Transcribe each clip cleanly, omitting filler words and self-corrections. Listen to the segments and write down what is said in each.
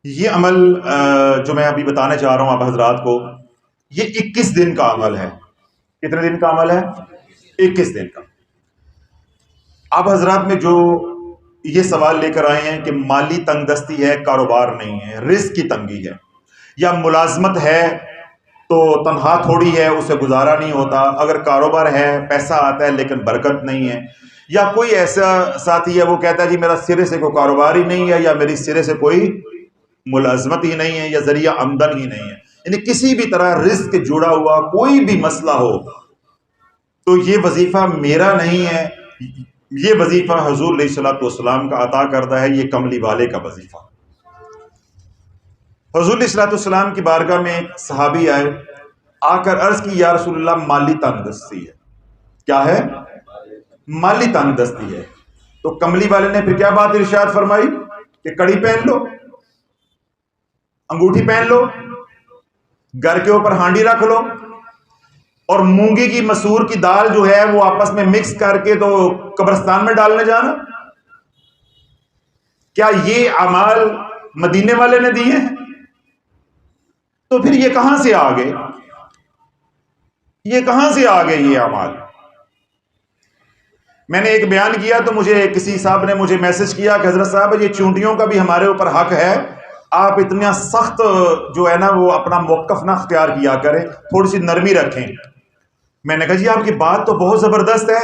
یہ عمل جو میں ابھی بتانے چاہ رہا ہوں آپ حضرات کو، یہ 21 دن کا عمل ہے۔ کتنے دن کا عمل ہے؟ 21 دن کا۔ آپ حضرات میں جو یہ سوال لے کر آئے ہیں کہ مالی تنگ دستی ہے، کاروبار نہیں ہے، رزق کی تنگی ہے، یا ملازمت ہے تو تنخواہ تھوڑی ہے اسے گزارا نہیں ہوتا، اگر کاروبار ہے پیسہ آتا ہے لیکن برکت نہیں ہے، یا کوئی ایسا ساتھی ہے وہ کہتا ہے جی میرا سرے سے کوئی کاروبار ہی نہیں ہے، یا میری سرے سے کوئی ملازمت ہی نہیں ہے، یا ذریعہ آمدن ہی نہیں ہے، یعنی کسی بھی طرح رزق جڑا ہوا کوئی بھی مسئلہ ہو تو یہ وظیفہ میرا نہیں ہے، یہ وظیفہ حضور علیہ الصلوۃ والسلام کا عطا کردہ ہے، یہ کملی والے کا وظیفہ۔ حضور علیہ الصلوۃ والسلام کی بارگاہ میں ایک صحابی آئے، آ کر عرض کی یا رسول اللہ مالی تنگ دستی ہے۔ کیا ہے؟ مالی تنگ دستی ہے۔ تو کملی والے نے پھر کیا بات ارشاد فرمائی کہ کڑی پہن لو، انگوٹھی پہن لو، گھر کے اوپر ہانڈی رکھ لو، اور مونگی کی مسور کی دال جو ہے وہ آپس میں مکس کر کے تو قبرستان میں ڈالنے جانا۔ کیا یہ اعمال مدینے والے نے دیے ہیں؟ تو پھر یہ کہاں سے آ گئے؟ یہ کہاں سے آ گئے یہ اعمال؟ میں نے ایک بیان کیا تو مجھے کسی صاحب نے مجھے میسج کیا کہ حضرت صاحب یہ چونٹیوں کا بھی ہمارے اوپر حق ہے، آپ اتنا سخت جو ہے نا وہ اپنا موقف نہ اختیار کیا کریں، تھوڑی سی نرمی رکھیں۔ میں نے کہا جی آپ کی بات تو بہت زبردست ہے،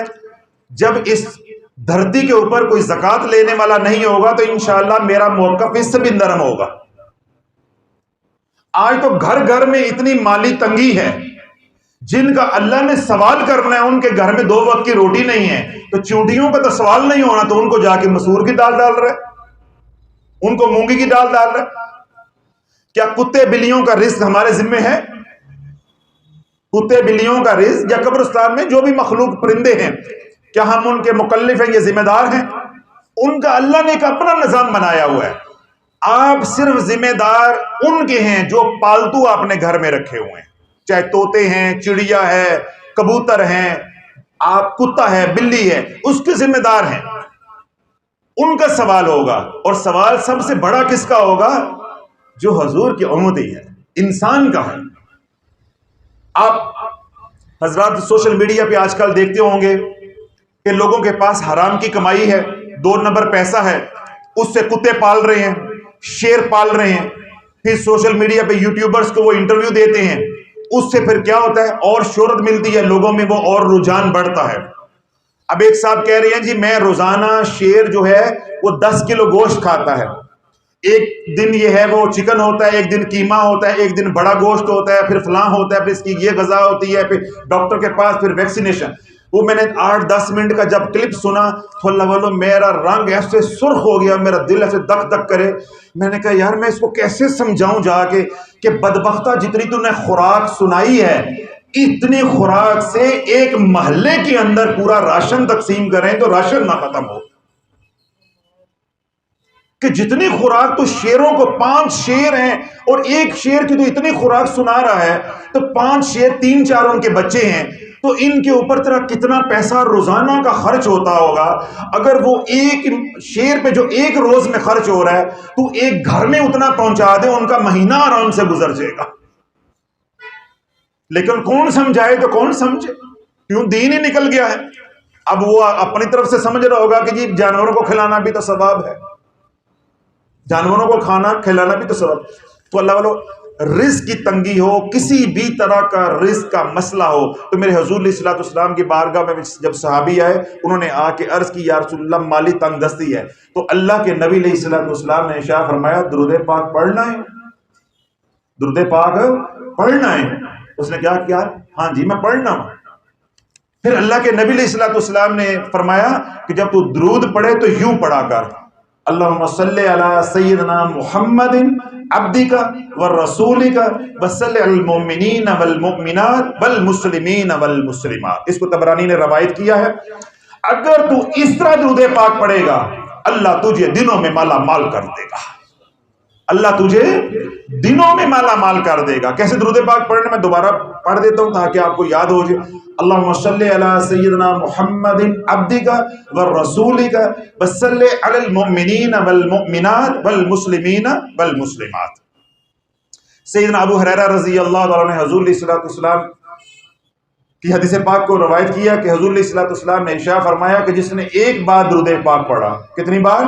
جب اس دھرتی کے اوپر کوئی زکوٰۃ لینے والا نہیں ہوگا تو انشاءاللہ میرا موقف اس سے بھی نرم ہوگا۔ آج تو گھر گھر میں اتنی مالی تنگی ہے، جن کا اللہ نے سوال کرنا ہے ان کے گھر میں 2 وقت کی روٹی نہیں ہے، تو چونٹیوں کا تو سوال نہیں ہونا، تو ان کو جا کے مسور کی دال ڈال رہے، ان کو مونگی کی دال ڈال رہے۔ کیا کتے بلیوں کا رزق ہمارے ذمے ہے؟ کتے بلیوں کا رزق، یا قبرستان میں جو بھی مخلوق پرندے ہیں، کیا ہم ان کے مکلف ہیں، یہ ذمہ دار ہیں؟ ان کا اللہ نے ایک اپنا نظام بنایا ہوا ہے، آپ صرف ذمہ دار ان کے ہیں جو پالتو آپ نے گھر میں رکھے ہوئے ہیں، چاہے طوطے ہیں، چڑیا ہے، کبوتر ہیں، آپ کتا ہے، بلی ہے، اس کے ذمہ دار ہیں، ان کا سوال ہوگا۔ اور سوال سب سے بڑا کس کا ہوگا؟ جو حضور کی امتی ہے، انسان کا ہے۔ آپ حضرات سوشل میڈیا پہ آج کل دیکھتے ہوں گے کہ لوگوں کے پاس حرام کی کمائی ہے، 2 نمبر پیسہ ہے، اس سے کتے پال رہے ہیں، شیر پال رہے ہیں، پھر سوشل میڈیا پہ یوٹیوبرز کو وہ انٹرویو دیتے ہیں، اس سے پھر کیا ہوتا ہے اور شہرت ملتی ہے لوگوں میں، وہ اور رجحان بڑھتا ہے۔ اب ایک صاحب کہہ رہے ہیں جی میں روزانہ شیر جو ہے وہ 10 کلو گوشت کھاتا ہے، ایک دن یہ ہے وہ چکن ہوتا ہے، ایک دن قیمہ ہوتا ہے، ایک دن بڑا گوشت ہوتا ہے، پھر فلاں ہوتا ہے، پھر اس کی یہ غذا ہوتی ہے، پھر ڈاکٹر کے پاس، پھر ویکسینیشن۔ وہ میں نے 8-10 منٹ کا جب کلپ سنا تو اللہ والو میرا رنگ ایسے سرخ ہو گیا، میرا دل ایسے دک دک کرے۔ میں نے کہا یار میں اس کو کیسے سمجھاؤں جا کے کہ بدبختہ جتنی تو نے خوراک سنائی ہے، اتنی خوراک سے ایک محلے کے اندر پورا راشن تقسیم کریں تو راشن نہ ختم ہو، کہ جتنی خوراک تو شیروں کو 5 شیر ہیں اور ایک شیر کی تو اتنی خوراک سنا رہا ہے، تو 5 شیر 3-4 ان کے بچے ہیں، تو ان کے اوپر تیرا کتنا پیسہ روزانہ کا خرچ ہوتا ہوگا۔ اگر وہ ایک شیر پہ جو ایک روز میں خرچ ہو رہا ہے تو ایک گھر میں اتنا پہنچا دے، ان کا مہینہ آرام سے گزر جائے گا۔ لیکن کون سمجھائے تو کون سمجھے، کیوں دین ہی نکل گیا ہے۔ اب وہ اپنی طرف سے سمجھ رہا ہوگا کہ جی جانوروں کو کھلانا بھی تو ثواب ہے، جانوروں کو کھانا کھلانا بھی تو ثواب۔ تو اللہ والو رزق کی تنگی ہو، کسی بھی طرح کا رزق کا مسئلہ ہو، تو میرے حضور علیہ الصلوۃ والسلام کی بارگاہ میں جب صحابی آئے انہوں نے آ کے عرض کی یا رسول اللہ مالی تنگ دستی ہے، تو اللہ کے نبی علیہ الصلوۃ والسلام نے ارشاد فرمایا درود پاک پڑھنا ہے، درود پاک پڑھنا ہے۔ اس نے کیا کیا؟ ہاں جی میں پڑھنا ہوں۔ پھر اللہ کے نبی علیہ الصلوۃ والسلام نے فرمایا کہ جب تو درود پڑھے تو یوں پڑھا کر اللہم صلی علی سیدنا محمد عبدک ورسولک وصلی علی المؤمنین والمؤمنات والمسلمین والمسلمات۔ اس کو طبرانی نے روایت کیا ہے۔ اگر تو اس طرح درود پاک پڑھے گا اللہ تجھے دنوں میں مالا مال کر دے گا، اللہ تجھے دنوں میں مالا مال کر دے گا۔ کیسے درود پاک پڑھنے؟ میں دوبارہ پڑھ دیتا ہوں تاکہ آپ کو یاد ہو جائے. اللہم صلی علی سیدنا محمد عبدک والرسولک وصلی علی المؤمنین والمؤمنات والمسلمین والمسلمات. سیدنا ابو ہریرہ رضی اللہ تعالیٰ نے حضور علیہ السلام کی حدیث پاک کو روایت کیا کہ حضور علیہ السلام نے ارشاد فرمایا کہ جس نے ایک بار درود پاک پڑھا، کتنی بار؟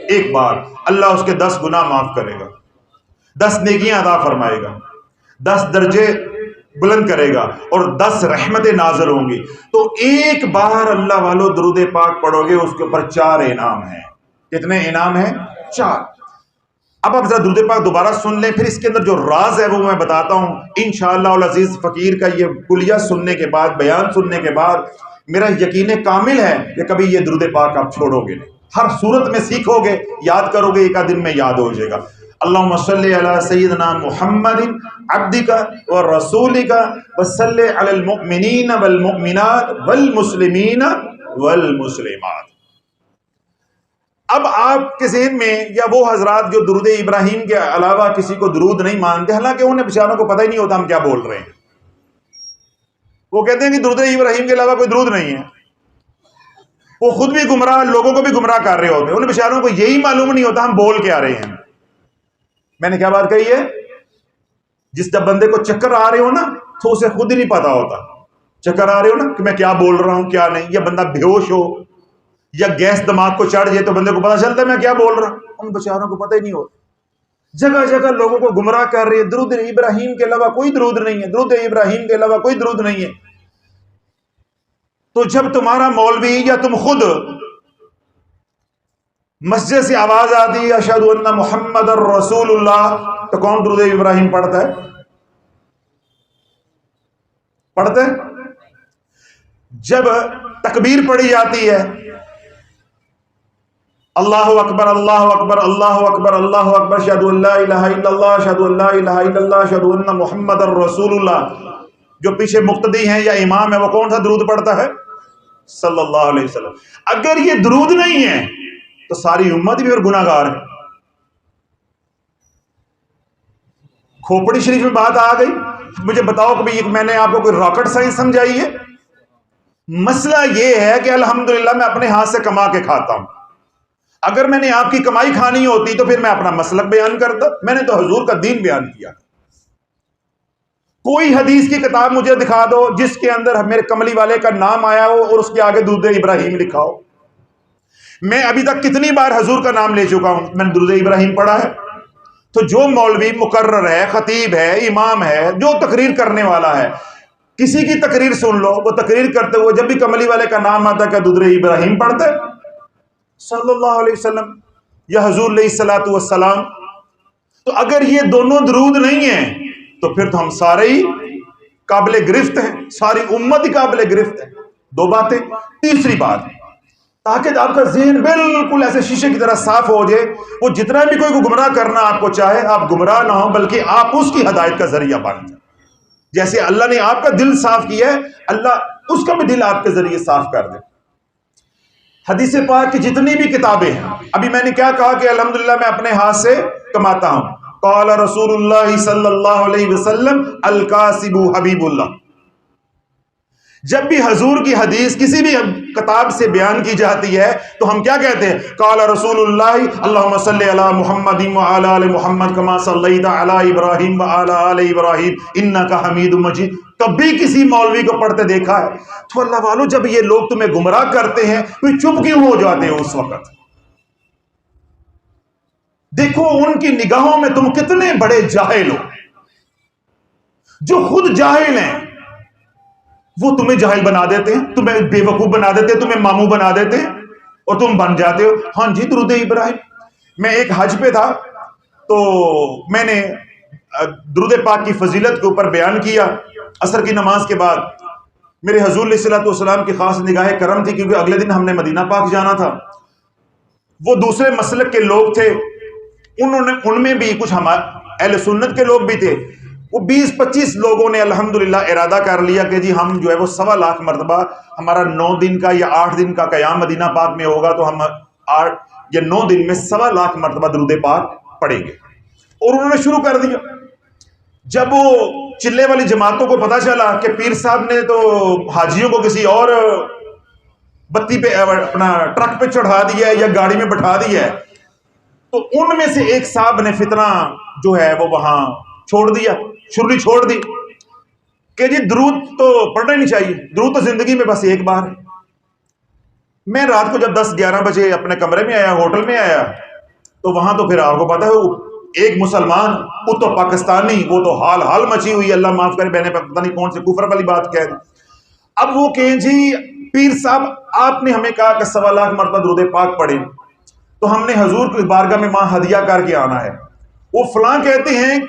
ایک بار، اللہ اس کے 10 گناہ معاف کرے گا، 10 نیکیاں عطا فرمائے گا، 10 درجے بلند کرے گا اور 10 رحمتیں نازل ہوں گی. تو ایک بار اللہ والو درود پاک پڑھو گے، اس کے اوپر 4 انعام ہیں. کتنے انعام ہیں؟ 4. اب آپ ذرا درود پاک دوبارہ سن لیں، پھر اس کے اندر جو راز ہے وہ میں بتاتا ہوں انشاءاللہ العزیز. فقیر کا یہ کلیہ سننے کے بعد، بیان سننے کے بعد میرا یقین کامل ہے کہ کبھی یہ درود پاک آپ چھوڑو گے نہیں. ہر صورت میں سیکھو گے، یاد کرو گے، ایک دن میں یاد ہو جائے گا. اللہم صلی علی سیدنا محمد عبدک ورسولک وصلی علی المؤمنین والمؤمنات والمسلمین والمسلمات. اب آپ کے ذہن میں یا وہ حضرات جو درود ابراہیم کے علاوہ کسی کو درود نہیں مانتے، حالانکہ انہیں بیچاروں کو پتہ ہی نہیں ہوتا ہم کیا بول رہے ہیں، وہ کہتے ہیں کہ درود ابراہیم کے علاوہ کوئی درود نہیں ہے. وہ خود بھی گمراہ، لوگوں کو بھی گمراہ کر رہے ہوتے ہیں، انہیں بیچاروں کو یہی معلوم نہیں ہوتا ہم بول کے آ رہے ہیں. میں نے کیا بات کہی ہے؟ جب بندے کو چکر آ رہے ہو نا تو اسے خود ہی نہیں پتا ہوتا. چکر آ رہے ہو نا کہ میں کیا بول رہا ہوں کیا نہیں، یا بندہ بے ہوش ہو یا گیس دماغ کو چڑھ جائے تو بندے کو پتا چلتا ہے میں کیا بول رہا ہوں. ان بیچاروں کو پتہ ہی نہیں ہوتا. جگہ جگہ لوگوں کو گمراہ کر رہی ہے، درود ابراہیم کے علاوہ کوئی درود نہیں ہے، درود ابراہیم کے علاوہ کوئی درود نہیں ہے. تو جب تمہارا مولوی یا تم خود مسجد سے آواز آتی ہے اشہد ان محمد الرسول اللہ، تو کون درود ابراہیم پڑھتا ہے؟ پڑھتے ہیں. جب تکبیر پڑھی جاتی ہے اللہ اکبر اللہ اکبر اللہ اکبر اللہ اکبر اشہد ان لا الہ الا اللہ اشہد ان لا الہ الا اللہ اشہد ان محمد الرسول اللہ، جو پیچھے مقتدی ہیں یا امام ہے وہ کون سا درود پڑھتا ہے؟ صلی اللہ علیہ وسلم. اگر یہ درود نہیں ہے تو ساری امت بھی پھر گناہ گار ہے. کھوپڑی شریف میں بات آ گئی. مجھے بتاؤ کہ میں نے آپ کو کوئی راکٹ سائنس سمجھائی ہے؟ مسئلہ یہ ہے کہ الحمدللہ میں اپنے ہاتھ سے کما کے کھاتا ہوں. اگر میں نے آپ کی کمائی کھانی ہوتی تو پھر میں اپنا مسلک بیان کرتا. میں نے تو حضور کا دین بیان کیا. کوئی حدیث کی کتاب مجھے دکھا دو جس کے اندر میرے کملی والے کا نام آیا ہو اور اس کے آگے درود ابراہیم لکھا ہو. میں ابھی تک کتنی بار حضور کا نام لے چکا ہوں، میں نے درود ابراہیم پڑھا ہے. تو جو مولوی مقرر ہے، خطیب ہے، امام ہے، جو تقریر کرنے والا ہے، کسی کی تقریر سن لو، وہ تقریر کرتے ہوئے جب بھی کملی والے کا نام آتا ہے کہ درود ابراہیم پڑھتے صلی اللہ علیہ وسلم یا حضور علیہ الصلوۃ والسلام. تو اگر یہ دونوں درود نہیں ہیں تو پھر تو ہم سارے ہی قابل گرفت ہیں، ساری امت ہی قابل گرفت ہے. 2 باتیں. تیسری بات، تاکہ آپ کا ذہن بالکل ایسے شیشے کی طرح صاف ہو جائے، وہ جتنا بھی کوئی کو گمراہ کرنا آپ کو چاہے، آپ گمراہ نہ ہو بلکہ آپ اس کی ہدایت کا ذریعہ بن جائیں. جیسے اللہ نے آپ کا دل صاف کیا ہے، اللہ اس کا بھی دل آپ کے ذریعے صاف کر دے. حدیث پاک کی جتنی بھی کتابیں ہیں، ابھی میں نے کیا کہا کہ الحمدللہ میں اپنے ہاتھ سے کماتا ہوں. قال رسول اللہ صلی اللہ علیہ وسلم الکاسب حبیب اللہ. جب بھی حضور کی حدیث کسی بھی کتاب سے بیان کی جاتی ہے تو ہم کیا کہتے ہیں؟ قال رسول اللہ اللہم صلی علی محمد وعلی آل محمد کما صلیت علی ابراہیم وعلی آل ابراہیم انک حمید مجید. کبھی کسی مولوی کو پڑھتے دیکھا ہے؟ تو اللہ والو جب یہ لوگ تمہیں گمراہ کرتے ہیں تو چپ کیوں ہو جاتے ہو اس وقت؟ دیکھو ان کی نگاہوں میں تم کتنے بڑے جاہل ہو. جو خود جاہل ہیں وہ تمہیں جاہل بنا دیتے ہیں، تمہیں بے وقوف بنا دیتے ہیں، تمہیں ماموں بنا دیتے ہیں اور تم بن جاتے ہو ہاں جی درود ابراہیم. میں ایک حج پہ تھا تو میں نے درود پاک کی فضیلت کے اوپر بیان کیا. عصر کی نماز کے بعد میرے حضور علیہ الصلوۃ والسلام کی خاص نگاہ کرم تھی کیونکہ اگلے دن ہم نے مدینہ پاک جانا تھا. وہ دوسرے مسلک کے لوگ تھے، ان میں بھی کچھ ہمارے اہل سنت کے لوگ بھی تھے. وہ 20-25 لوگوں نے الحمدللہ ارادہ کر لیا کہ جی ہم جو ہے وہ 1.25 لاکھ مرتبہ ہمارا 9 دن کا یا 8 دن کا قیام مدینہ پاک میں ہوگا تو ہم 8 یا 9 دن میں 1.25 لاکھ مرتبہ درود پاک پڑھیں گے. اور انہوں نے شروع کر دیا. جب وہ چلے والی جماعتوں کو پتا چلا کہ پیر صاحب نے تو حاجیوں کو کسی اور بتی پہ اپنا ٹرک پہ چڑھا دیا ہے یا گاڑی میں بٹھا دیا ہے، تو ان میں سے ایک صاحب نے فتنہ جو ہے وہ وہاں چھوڑ دیا، شرلی چھوڑ دی کہ جی درود تو پڑھنا ہی نہیں چاہیے، درود تو زندگی میں بس ایک بار ہے۔ میں رات کو جب 10-11 بجے اپنے کمرے میں آیا، ہوٹل میں آیا، تو وہاں تو پھر آپ کو پتا ہے ایک مسلمان، وہ تو پاکستانی، وہ تو حال مچی ہوئی، اللہ معاف کرے، میں نے پتہ نہیں کون سے کفر والی بات کہہ دی۔ اب وہ کہیں جی پیر صاحب آپ نے ہمیں کہا کہ 1.25 لاکھ مرتبہ درود پاک پڑھیں، تو ہم نے حضور کی بارگاہ میں وہاں ہدیہ کر کے آنا ہے۔ وہ فلاں کہتے ہیں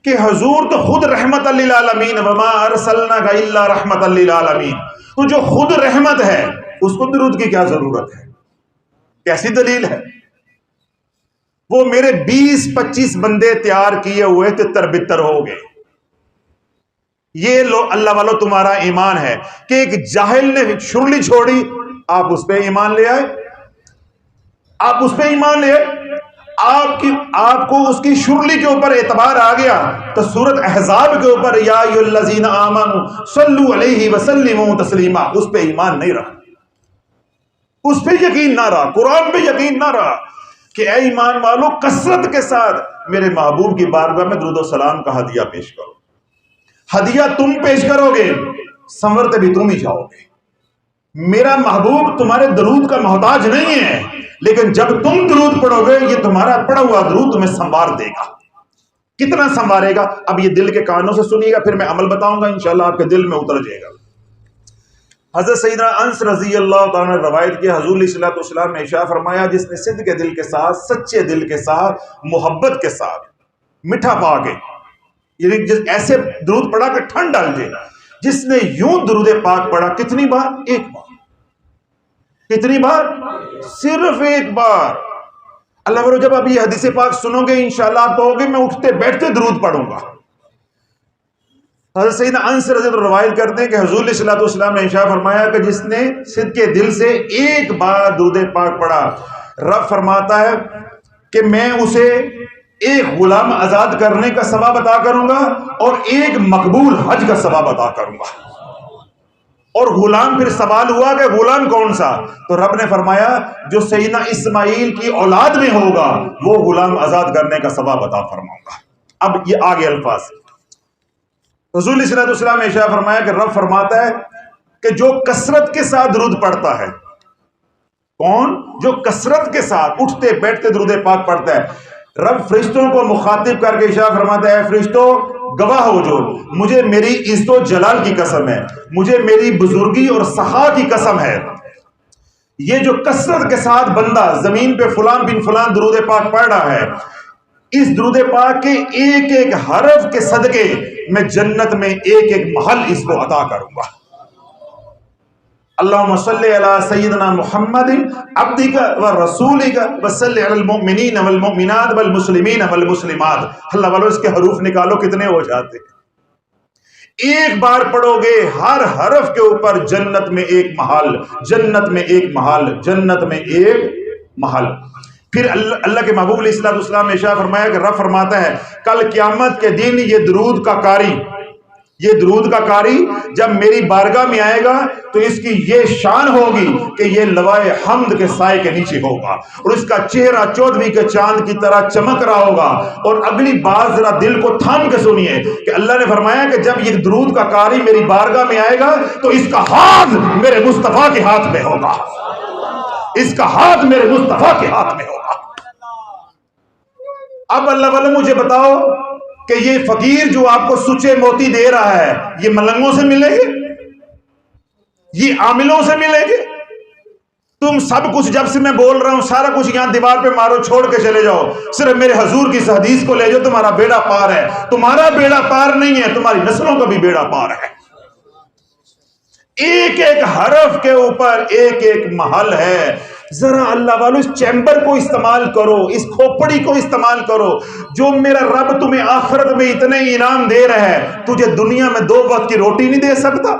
کہ حضور تو خود رحمت للعالمین، وما ارسلناک الا رحمت للعالمین، تو جو خود رحمت ہے اس کو درود کی کیا ضرورت ہے؟ کیسی دلیل ہے؟ وہ میرے 20-25 بندے تیار کیے ہوئے تتر بتر ہو گئے۔ یہ لو اللہ والو تمہارا ایمان ہے کہ ایک جاہل نے شرلی چھوڑی، آپ اس پہ ایمان لے آئے، آپ اس پہ ایمان لے آئے، آپ کو اس کی شرلی کے اوپر اعتبار آ گیا تو سورۃ احزاب کے اوپر یا ایھا الذین آمنوا صلوا علیہ وسلموا تسلیما، اس پہ ایمان نہیں رہا، اس پہ یقین نہ رہا، قرآن پہ یقین نہ رہا کہ اے ایمان والو کثرت کے ساتھ میرے محبوب کی بارگاہ میں درود و سلام کا ہدیہ پیش کرو۔ ہدیہ تم پیش کرو گے، سنورتے بھی تم ہی جاؤ گے۔ میرا محبوب تمہارے درود کا محتاج نہیں ہے، لیکن جب تم درود پڑھو گے یہ تمہارا پڑھا ہوا درود تمہیں سنوار دے گا۔ کتنا سنوارے گا؟ اب یہ دل کے کانوں سے سنیے گا، پھر میں عمل بتاؤں گا، انشاءاللہ آپ کے دل میں اتر جائے گا۔ حضرت سیدنا انس رضی اللہ تعالیٰ نے روایت کی، حضور علیہ الصلوۃ والسلام نے ارشاد فرمایا جس نے صدق کے دل کے ساتھ، سچے دل کے ساتھ، محبت کے ساتھ، میٹھا پا کے، یعنی ایسے درود پڑھا کہ ٹھنڈ ڈال جائے، جس نے یوں درود پاک پڑھا، کتنی بار؟ ایک بار۔ کتنی بار؟ صرف ایک بار۔ اللہ برو جب آپ یہ حدیث پاک سنو گے انشاءاللہ آپ کہو گے میں اٹھتے بیٹھتے درود پڑھوں گا۔ حضرت سیدنا انس رضی اللہ عنہ روایت کرتے ہیں کہ حضور علیہ الصلوۃ والسلام نے ارشاد فرمایا کہ جس نے صدق کے دل سے ایک بار درود پاک پڑھا، رب فرماتا ہے کہ میں اسے ایک غلام آزاد کرنے کا ثواب عطا کروں گا اور ایک مقبول حج کا ثواب عطا کروں گا۔ اور غلام، پھر سوال ہوا کہ غلام کون سا؟ تو رب نے فرمایا جو سیدنا اسماعیل کی اولاد میں ہوگا وہ غلام آزاد کرنے کا ثواب عطا فرماؤں گا۔ اب یہ آگے الفاظ، رسول صلی اللہ علیہ وسلم نے ارشاد فرمایا کہ رب فرماتا ہے کہ جو کثرت کے ساتھ درود پڑھتا ہے، کون؟ جو کثرت کے ساتھ اٹھتے بیٹھتے درود پاک پڑھتا ہے، رب فرشتوں کو مخاطب کر کے ارشاد فرماتا ہے فرشتوں گواہ ہو جو مجھے میری عزت و جلال کی قسم ہے، مجھے میری بزرگی اور سخا کی قسم ہے، یہ جو کثرت کے ساتھ بندہ زمین پہ فلان بن فلان درود پاک پڑھ رہا ہے، اس درود پاک کے ایک ایک حرف کے صدقے میں جنت میں ایک ایک محل اس کو عطا کروں گا۔ اللہم صلی علی سیدنا محمد عبدک و رسولک و صلی علی المؤمنین والمؤمنات والمسلمین والمسلمات۔ اللہ والو اس کے حروف نکالو کتنے ہو جاتے ہیں؟ ایک بار پڑھو گے ہر حرف کے اوپر جنت میں ایک محل، جنت میں ایک محل، جنت میں ایک محل۔ پھر اللہ کے محبوب علیہ الصلوۃ والسلام نے ارشاد فرمایا کہ رب فرماتا ہے کل قیامت کے دن یہ درود کا قاری جب میری بارگاہ میں آئے گا تو اس کی یہ شان ہوگی کہ یہ لوائے حمد کے سائے کے نیچے ہوگا اور اس کا چہرہ 14ویں کے چاند کی طرح چمک رہا ہوگا۔ اور اگلی بات ذرا دل کو تھام کے سنیے کہ اللہ نے فرمایا کہ جب یہ درود کا قاری میری بارگاہ میں آئے گا تو اس کا ہاتھ میرے مصطفیٰ کے ہاتھ میں ہوگا، اس کا ہاتھ میرے مصطفیٰ کے ہاتھ میں ہوگا۔ اب اللہ والے مجھے بتاؤ کہ یہ فقیر جو آپ کو سچے موتی دے رہا ہے یہ ملنگوں سے ملیں گے؟ یہ عاملوں سے ملیں گے؟ تم سب کچھ جب سے میں بول رہا ہوں سارا کچھ یہاں دیوار پہ مارو، چھوڑ کے چلے جاؤ، صرف میرے حضور کی اس حدیث کو لے جاؤ، تمہارا بیڑا پار ہے۔ تمہارا بیڑا پار نہیں ہے، تمہاری نسلوں کا بھی بیڑا پار ہے۔ ایک ایک حرف کے اوپر ایک ایک محل ہے۔ ذرا اللہ والو اس چیمبر کو استعمال کرو، اس کھوپڑی کو استعمال کرو۔ جو میرا رب تمہیں آخرت میں اتنے انعام دے رہا ہے، تجھے دنیا میں 2 وقت کی روٹی نہیں دے سکتا؟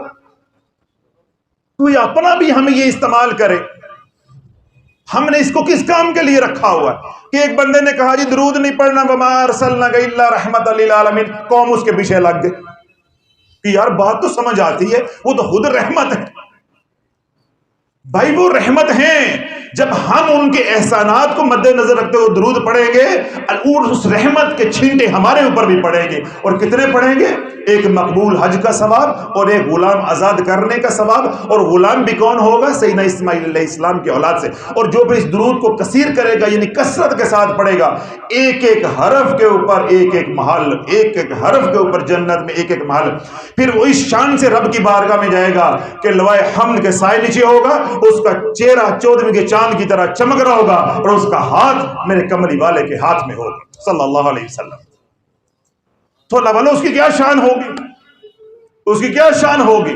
تو اپنا بھی ہمیں یہ استعمال کرے۔ ہم نے اس کو کس کام کے لیے رکھا ہوا ہے کہ ایک بندے نے کہا جی درود نہیں پڑھنا، وما ارسلناک الا رحمت للعالمین، قوم اس کے پیچھے لگ گئے۔ کہ یار بات تو سمجھ آتی ہے، وہ تو خود رحمت ہے بھائی، وہ رحمت ہیں۔ جب ہم ان کے احسانات کو مد نظر رکھتے ہوئے درود پڑھیں گے اور اس رحمت کے چھینٹے ہمارے اوپر بھی پڑیں گے، اور کتنے پڑیں گے؟ ایک مقبول حج کا ثواب اور ایک غلام آزاد کرنے کا ثواب، اور غلام بھی کون ہوگا؟ سیدنا اسماعیل علیہ السلام کی اولاد سے۔ اور جو بھی اس درود کو کثیر کرے گا، یعنی کثرت کے ساتھ پڑھے گا، ایک ایک حرف کے اوپر ایک ایک محل، ایک ایک حرف کے اوپر جنت میں ایک ایک محل، پھر وہ اس شان سے رب کی بارگاہ میں جائے گا کہ لوائے حمد کے سائے نیچے ہوگا، اس کا چہرہ 14ویں کے چاند کی طرح چمک رہا ہوگا، اور اس کا ہاتھ میرے کملی والے کے ہاتھ میں ہوگا صلی اللہ علیہ وسلم۔ تو اللہ والے اس کی کیا شان ہوگی، اس کی کیا شان ہوگی۔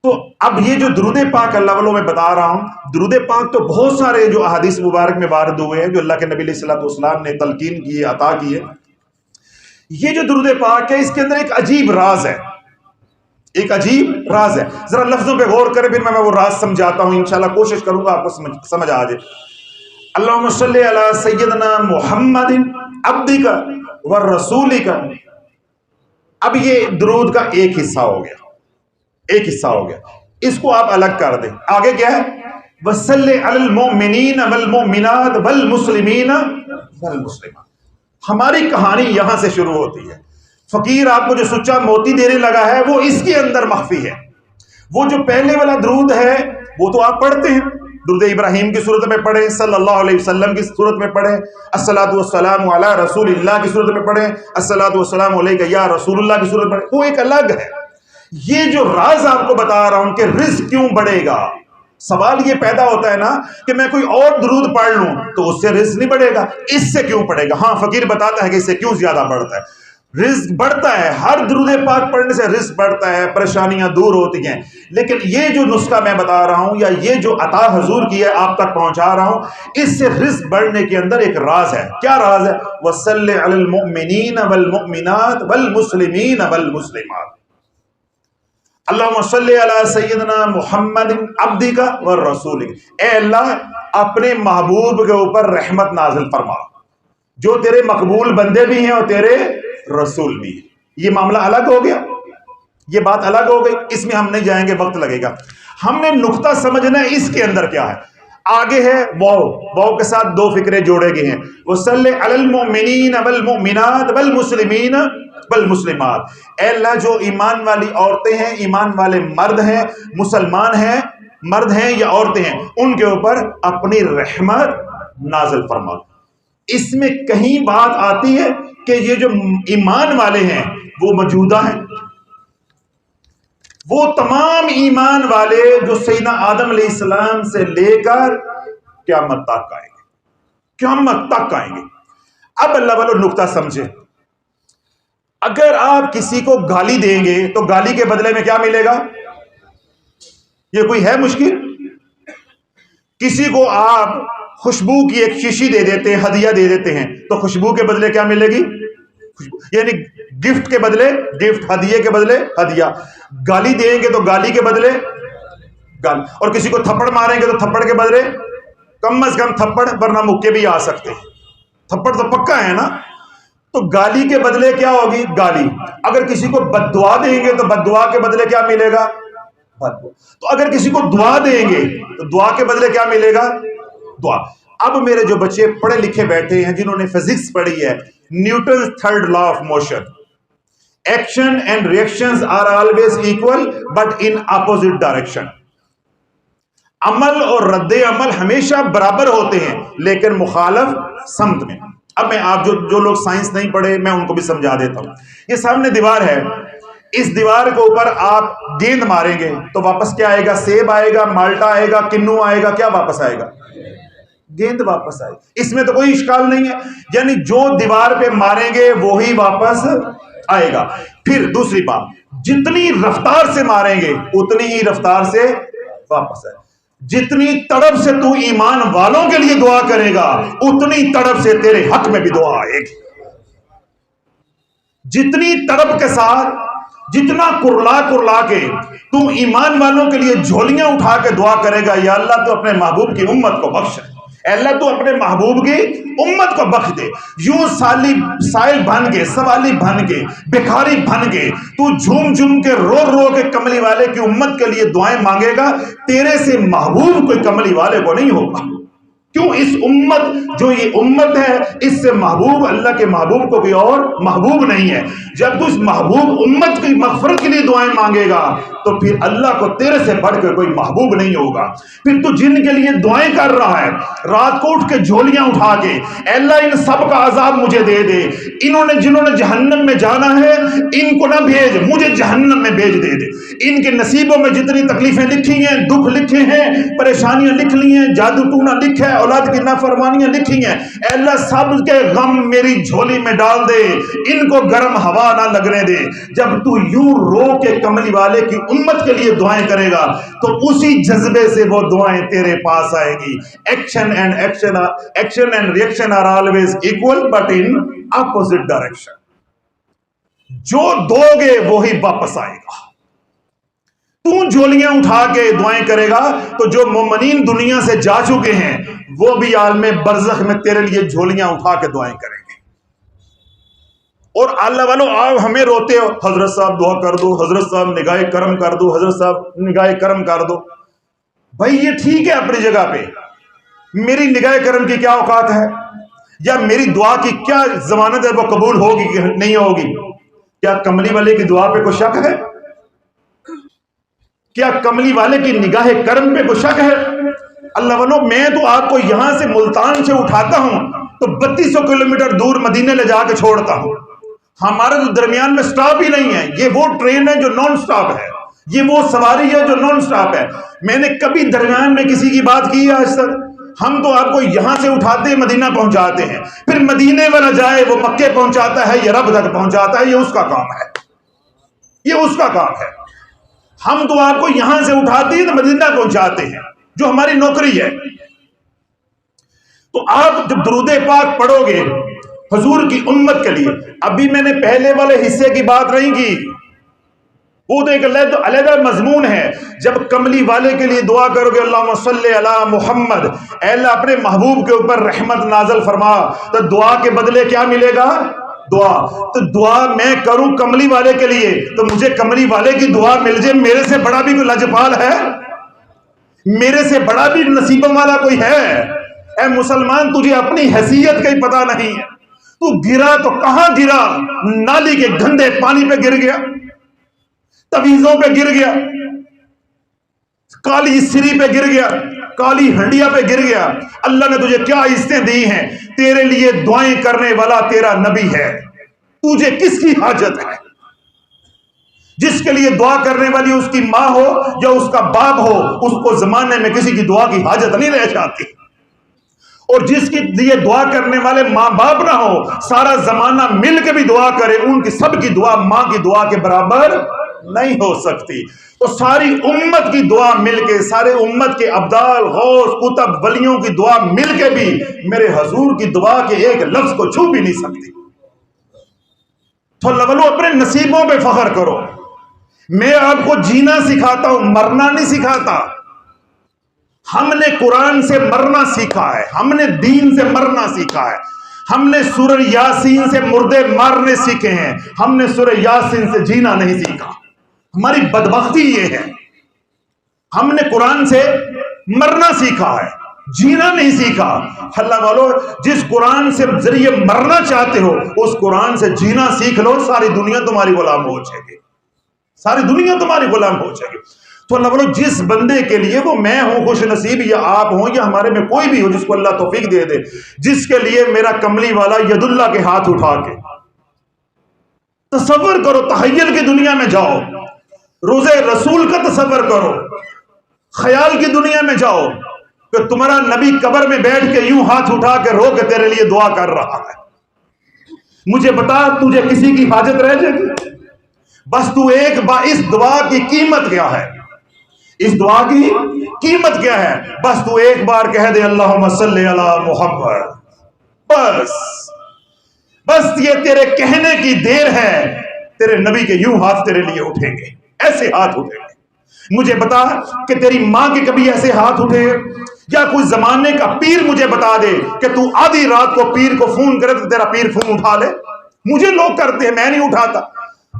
تو اب یہ جو درود پاک اللہ والوں میں بتا رہا ہوں، درود پاک تو بہت سارے جو احادیث مبارک میں وارد ہوئے ہیں، جو اللہ کے نبی علیہ الصلوۃ والسلام نے تلقین کی ہے، عطا کی ہے۔ یہ جو درود پاک ہے، اس کے اندر ایک عجیب راز ہے، ایک عجیب راز ہے۔ ذرا لفظوں پہ غور کریں، پھر میں وہ راز سمجھاتا ہوں، انشاءاللہ کوشش کروں گا آپ کو سمجھ آ جائے۔ اللہم صلی علی سیدنا محمد عبدک ورسولک۔ اب یہ درود کا ایک حصہ ہو گیا، ایک حصہ ہو گیا، اس کو آپ الگ کر دیں۔ آگے کیا ہے؟ وصلی علی المؤمنین والمؤمنات والمسلمین والمسلمات۔ ہماری کہانی یہاں سے شروع ہوتی ہے۔ فقیر آپ کو جو سچا موتی دینے لگا ہے وہ اس کے اندر مخفی ہے۔ وہ جو پہلے والا درود ہے وہ تو آپ پڑھتے ہیں، درود ابراہیم کی صورت میں پڑھیں، صلی اللہ علیہ وسلم کی صورت میں پڑھیں، الصلاۃ والسلام علی رسول اللہ کی صورت میں پڑھیں، الصلاۃ والسلام علیک یا رسول اللہ کی صورت میں پڑھیں، وہ ایک الگ ہے۔ یہ جو راز آپ کو بتا رہا ہوں کہ رزق کیوں بڑھے گا، سوال یہ پیدا ہوتا ہے نا کہ میں کوئی اور درود پڑھ لوں تو اس سے رزق نہیں بڑھے گا، اس سے کیوں بڑھے گا؟ ہاں فقیر بتاتا ہے کہ اس سے کیوں زیادہ بڑھتا ہے۔ رزق بڑھتا ہے، ہر درود پاک پڑھنے سے رزق بڑھتا ہے، پریشانیاں دور ہوتی ہیں، لیکن یہ جو نسخہ میں بتا رہا ہوں یا یہ جو عطا حضور کی ہے آپ تک پہنچا رہا ہوں، اس سے رزق بڑھنے کے اندر ایک راز ہے۔ کیا راز ہے؟ وَصَلِّ عَلَى الْمُؤْمِنِينَ وَالْمُؤْمِنَاتِ وَالْمُسْلِمِينَ وَالْمُسْلِمَاتِ۔ اللہم صلی علی سیدنا محمد عبدک ورسولک۔ اے اللہ اپنے محبوب کے اوپر رحمت نازل فرما، جو تیرے مقبول بندے بھی ہیں اور تیرے رسول بھی ہیں۔ یہ معاملہ الگ ہو گیا، یہ بات الگ ہو گئی، اس میں ہم نہیں جائیں گے، وقت لگے گا۔ ہم نے نقطہ سمجھنا ہے اس کے اندر کیا ہے۔ آگے ہے واو کے ساتھ دو فکرے جوڑے گئے ہیں، وصلی علی المؤمنین والمؤمنات والمسلمین والمسلمات۔ اے اللہ جو ایمان والی عورتیں ہیں، ایمان والے مرد ہیں، مسلمان ہیں، مرد ہیں یا عورتیں ہیں، ان کے اوپر اپنی رحمت نازل فرما۔ اس میں کہیں بات آتی ہے کہ یہ جو ایمان والے ہیں وہ موجودہ ہیں، وہ تمام ایمان والے جو سیدنا آدم علیہ السلام سے لے کر قیامت تک آئیں گے، قیامت تک آئیں گے۔ اب اللہ والو نقطہ سمجھے، اگر آپ کسی کو گالی دیں گے تو گالی کے بدلے میں کیا ملے گا؟ یہ کوئی ہے مشکل؟ کسی کو آپ خوشبو کی ایک شیشی دے دیتے ہیں، ہدیہ دے دیتے ہیں، تو خوشبو کے بدلے کیا ملے گی؟ خوشبو، یعنی گفٹ کے بدلے گفٹ، ہدیے کے بدلے ہدیہ۔ گالی دیں گے تو گالی کے بدلے گالی، اور کسی کو تھپڑ ماریں گے تو تھپڑ کے بدلے کم از کم تھپڑ، ورنہ مکے بھی آ سکتے ہیں، تھپڑ تو پکا ہے نا۔ تو گالی کے بدلے کیا ہوگی؟ گالی۔ اگر کسی کو بد دعا دیں گے تو بد دعا کے بدلے کیا ملے گا؟ بد دعا۔ تو اگر کسی کو دعا دیں گے تو دعا کے بدلے کیا ملے گا؟ دعا۔ اب میرے جو بچے پڑھے لکھے بیٹھے ہیں، جنہوں نے فزکس پڑھی ہے، Newton's third law of motion, action and reactions are always equal but in opposite direction. عمل اور رد عمل ہمیشہ برابر ہوتے ہیں لیکن مخالف سمت میں۔ اب میں آپ جو لوگ سائنس نہیں پڑھے میں ان کو بھی سمجھا دیتا ہوں۔ یہ سامنے دیوار ہے، اس دیوار کے اوپر آپ گیند ماریں گے تو واپس کیا آئے گا؟ سیب آئے گا، مالٹا آئے گا، کنو آئے گا، کیا واپس آئے گا؟ گیند واپس آئے گی۔ اس میں تو کوئی اشکال نہیں ہے، یعنی جو دیوار پہ ماریں گے وہی واپس آئے گا۔ پھر دوسری بات، جتنی رفتار سے ماریں گے اتنی ہی رفتار سے واپس آئے گا۔ جتنی تڑپ سے تو ایمان والوں کے لیے دعا کرے گا اتنی تڑپ سے تیرے حق میں بھی دعا آئے گی۔ جتنی تڑپ کے ساتھ، جتنا کرلا کے تو ایمان والوں کے لیے جھولیاں اٹھا کے دعا کرے گا، یا اللہ تو اپنے محبوب کی امت کو بخش، اے اللہ تو اپنے محبوب کی امت کو بخش دے. یوں سائل بن کے، سوالی بن کے، بھکاری بن کے تو جھوم جھوم کے رو رو کے کملی والے کی امت کے لیے دعائیں مانگے گا، تیرے سے محبوب کوئی کملی والے کو نہیں ہوگا. کیوں؟ اس امت، جو یہ امت ہے، اس سے محبوب، اللہ کے محبوب کو کوئی اور محبوب نہیں ہے. جب تو اس محبوب امت کی مغفرت کے لیے دعائیں مانگے گا تو پھر اللہ کو تیرے سے بڑھ کر کوئی محبوب نہیں ہوگا. پھر تو جن کے لیے دعائیں کر رہا ہے رات کو اٹھ کے جھولیاں اٹھا کے، اے اللہ ان سب کا عذاب مجھے دے دے، جنہوں نے جہنم میں جانا ہے ان کو نہ بھیج، مجھے جہنم میں بھیج دے دے. ان کے نصیبوں میں جتنی تکلیفیں لکھی ہیں، دکھ لکھے ہیں، پریشانیاں لکھ لی ہیں، جادو ٹونا لکھا ہے، اولاد کی نافرمانیاں لکھی ہیں، اے اللہ سب کے غم میری جھولی میں ڈال دے، ان کو گرم ہوا نہ لگنے دے. جب تو یوں رو کے کملی والے کی امت کے لیے دعائیں کرے گا تو اسی جذبے سے وہ دعائیں تیرے پاس آئے گی. Action and reaction are always equal but in opposite direction. جو دو گے وہی واپس آئے گا. تو جھولیاں اٹھا کے دعائیں کرے گا تو جو مومنین دنیا سے جا چکے ہیں وہ بھی عالم برزخ میں تیرے لیے جھولیاں اٹھا کے دعائیں کریں گے. اور اللہ والو آپ ہمیں روتے ہو، حضرت صاحب دعا کر دو، حضرت صاحب نگاہ کرم کر دو، حضرت صاحب نگاہ کرم کر دو. بھائی یہ ٹھیک ہے اپنی جگہ پہ، میری نگاہ کرم کی کیا اوقات ہے، یا میری دعا کی کیا ضمانت ہے وہ قبول ہوگی کہ نہیں ہوگی؟ کیا کملی والے کی دعا پہ کوئی شک ہے؟ کیا کملی والے کی نگاہ کرم پہ کوئی شک ہے؟ اللہ والو میں تو آپ کو یہاں سے ملتان سے اٹھاتا ہوں تو 3200 کلومیٹر دور مدینے لے جا کے چھوڑتا ہوں. ہمارے تو درمیان میں سٹاپ ہی نہیں ہے. یہ وہ ٹرین ہے جو نان سٹاپ ہے، یہ وہ سواری ہے جو نان سٹاپ ہے. میں نے کبھی درمیان میں کسی کی بات کی ہے آج تک؟ ہم تو آپ کو یہاں سے اٹھاتے مدینہ پہنچاتے ہیں، پھر مدینے والا جائے وہ مکے پہنچاتا ہے یا رب تک پہنچاتا ہے، یہ اس کا کام ہے، یہ اس کا کام ہے. ہم تو آپ کو یہاں سے اٹھاتے ہیں تو مدینہ پہنچاتے ہیں، جو ہماری نوکری ہے. تو آپ جب درود پاک پڑھو گے حضور کی امت کے لیے، ابھی میں نے پہلے والے حصے کی بات نہیں کی، وہ تو ایک علیحدہ مضمون ہے. جب کملی والے کے لیے دعا کرو گے اللہم صلی علی محمد، اے اللہ اپنے محبوب کے اوپر رحمت نازل فرما، تو دعا کے بدلے کیا ملے گا؟ دعا. تو دعا میں کروں کملی والے کے لیے تو مجھے کملی والے کی دعا مل جائے. میرے سے بڑا بھی کوئی لجپال ہے؟ میرے سے بڑا بھی نصیبوں والا کوئی ہے؟ اے مسلمان تجھے اپنی حیثیت کا ہی پتہ نہیں ہے. تو گرا تو کہاں گرا؟ نالی کے گندے پانی پہ گر گیا، تویزوں پہ گر گیا، کالی سری پہ گر گیا، کالی ہنڈیا پہ گر گیا. اللہ نے تجھے کیا عزتیں دی ہیں؟ تیرے لیے دعائیں کرنے والا تیرا نبی ہے. تجھے کس کی حاجت ہے؟ جس کے لیے دعا کرنے والی اس کی ماں ہو یا اس کا باپ ہو، اس کو زمانے میں کسی کی دعا کی حاجت نہیں رہ جاتی. اور جس کے لیے دعا کرنے والے ماں باپ نہ ہو، سارا زمانہ مل کے بھی دعا کرے، ان کی سب کی دعا ماں کی دعا کے برابر نہیں ہو سکتی. تو ساری امت کی دعا مل کے، سارے امت کے ابدال، غوث، قطب، ولیوں کی دعا مل کے بھی میرے حضور کی دعا کے ایک لفظ کو چھو بھی نہیں سکتی. تو لولو اپنے نصیبوں پہ فخر کرو. میں آپ کو جینا سکھاتا ہوں، مرنا نہیں سکھاتا. ہم نے قرآن سے مرنا سیکھا ہے، ہم نے دین سے مرنا سیکھا ہے. ہم نے سورہ یاسین سے مردے مارنے سیکھے ہیں، ہم نے سورہ یاسین سے جینا نہیں سیکھا. ہماری بدبختی یہ ہے، ہم نے قرآن سے مرنا سیکھا ہے، جینا نہیں سیکھا. اللہ والو جس قرآن سے ذریعے مرنا چاہتے ہو اس قرآن سے جینا سیکھ لو، ساری دنیا تمہاری غلام ہو جائے گی، ساری دنیا تمہاری غلام ہو جائے گی. تو اللہ بولو جس بندے کے لیے، وہ میں ہوں خوش نصیب یا آپ ہوں یا ہمارے میں کوئی بھی ہو جس کو اللہ توفیق دے دے، جس کے لیے میرا کملی والا ید اللہ کے ہاتھ اٹھا کے تصور کرو، تخیل کی دنیا میں جاؤ، روزے رسول کا تصور کرو، خیال کی دنیا میں جاؤ کہ تمہارا نبی قبر میں بیٹھ کے یوں ہاتھ اٹھا کے رو کے تیرے لیے دعا کر رہا ہے. مجھے بتا تجھے کسی کی حاجت رہ جائے گی؟ بس تو ایک بار اس دعا کی قیمت کیا ہے، اس دعا کی قیمت کیا ہے، بس تو ایک بار کہہ دے اللہم صلی علی محمد. بس یہ تیرے کہنے کی دیر ہے، تیرے نبی کے یوں ہاتھ تیرے لیے اٹھیں گے، ایسے ہاتھ اٹھیں گے. مجھے بتا کہ تیری ماں کے کبھی ایسے ہاتھ اٹھے یا کوئی زمانے کا پیر مجھے بتا دے کہ تو آدھی رات کو پیر کو فون کرے تو تیرا پیر فون اٹھا لے؟ مجھے لوگ کرتے ہیں، میں نہیں اٹھاتا،